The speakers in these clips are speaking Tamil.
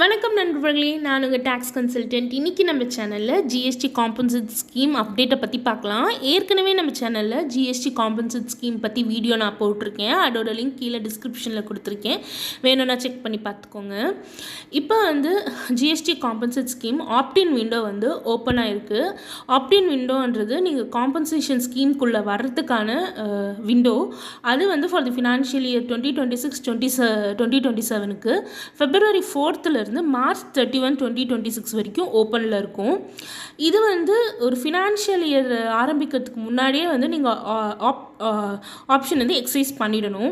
வணக்கம் நண்பர்களே, நான் உங்கள் டேக்ஸ் கன்சல்டன்ட். இன்றைக்கி நம்ம சேனலில் ஜிஎஸ்டி காம்பன்சேட் ஸ்கீம் அப்டேட்டை பற்றி பார்க்கலாம். ஏற்கனவே நம்ம சேனலில் ஜிஎஸ்டி காம்பன்சேட் ஸ்கீம் பற்றி வீடியோ நான் போட்டிருக்கேன். அதோட லிங்க் கீழே டிஸ்கிரிப்ஷனில் கொடுத்துருக்கேன், வேணும்னா செக் பண்ணி பார்த்துக்கோங்க. இப்போ GST compensate scheme opt-in window open ஆகிருக்கு. ஆப்டின் விண்டோன்றது நீங்கள் காம்பன்சேஷன் ஸ்கீம்குள்ளே வர்றதுக்கான விண்டோ. அது ஃபார் தி ஃபினான்ஷியல் இயர் 2026-2027க்கு February 4th மார்ச் 31, 2026 வரைக்கும் ஓப்பனில் இருக்கும். இது ஒரு ஃபினான்ஷியல் இயர் ஆரம்பிக்கிறதுக்கு முன்னாடியே நீங்கள் ஆப்ஷன் எக்ஸசைஸ் பண்ணிடணும்.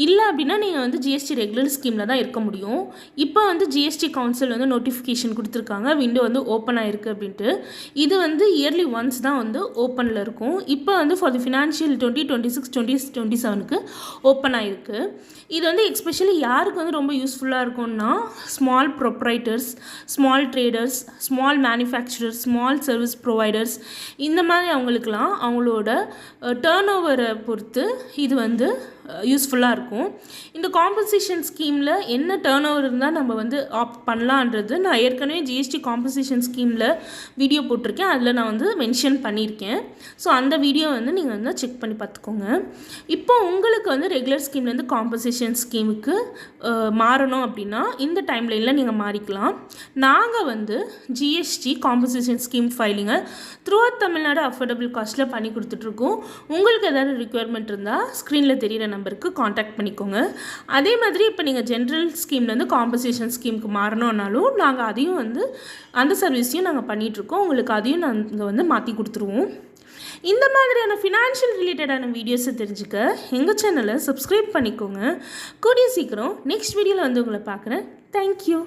இல்லை அப்படின்னா நீங்கள் ஜிஎஸ்டி ரெகுலர் ஸ்கீமில் தான் இருக்க முடியும். இப்போ ஜிஎஸ்டி கவுன்சில் நோட்டிஃபிகேஷன் கொடுத்துருக்காங்க, விண்டோ ஓப்பன் ஆகிருக்கு அப்படின்ட்டு. இது இயர்லி ஒன்ஸ் தான் ஓப்பனில் இருக்கும். இப்போ ஃபார் தி ஃபினான்ஷியல் 2026-2027க்கு ஓப்பன் ஆகிருக்கு. இது எக்ஸ்பெஷலி யாருக்கு ரொம்ப யூஸ்ஃபுல்லாக இருக்கும்னா small proprietors, small traders, small manufacturers, small service providers, இந்த மாதிரி அவங்களுக்கெல்லாம் அவங்களோட டேர்ன் ஓவரை பொறுத்து இது யூஸ்ஃபுல்லாக இருக்கும். இந்த காம்பன்சேஷன் ஸ்கீமில் என்ன டேர்ன் ஓவர் இருந்தால் நம்ம ஆப்ட் பண்ணலான்றது நான் ஏற்கனவே ஜிஎஸ்டி காம்பன்சேஷன் ஸ்கீமில் வீடியோ போட்டிருக்கேன். அதில் நான் மென்ஷன் பண்ணியிருக்கேன். ஸோ அந்த வீடியோ நீங்கள் செக் பண்ணி பார்த்துக்கோங்க. இப்போ உங்களுக்கு ரெகுலர் ஸ்கீம்லேருந்து காம்பன்சேஷன் ஸ்கீமுக்கு மாறணும் அப்படின்னா இந்த டைம்லைனில் நீங்கள் மாறிக்கலாம். நாங்கள் ஜிஎஸ்டி காம்பன்சேஷன் ஸ்கீம் ஃபைலிங்கை த்ரூ அவுட் தமிழ்நாடு அஃபோர்டபுள் காஸ்ட்டில் பண்ணி கொடுத்துட்ருக்கோம். உங்களுக்கு ஏதாவது ரிக்குயர்மெண்ட் இருந்தால் ஸ்க்ரீனில் தெரிகிற நம்பருக்கு காண்டாக்ட் பண்ணிக்கோங்க. அதே மாதிரி இப்போ நீங்கள் ஜென்ரல் ஸ்கீம்லேருந்து காம்பன்சேஷன் ஸ்கீமுக்கு மாறணுன்னாலும் நாங்கள் அதையும் அந்த சர்வீஸையும் நாங்கள் பண்ணிகிட்ருக்கோம். உங்களுக்கு அதையும் நாங்கள் மாற்றி கொடுத்துருவோம். இந்த மாதிரியான ஃபினான்ஷியல் ரிலேட்டடான வீடியோஸை தெரிஞ்சுக்க எங்கள் சேனலை சப்ஸ்கிரைப் பண்ணிக்கோங்க. கூடிய சீக்கிரம் நெக்ஸ்ட் வீடியோவில் உங்களை பார்க்குறேன். தேங்க்யூ.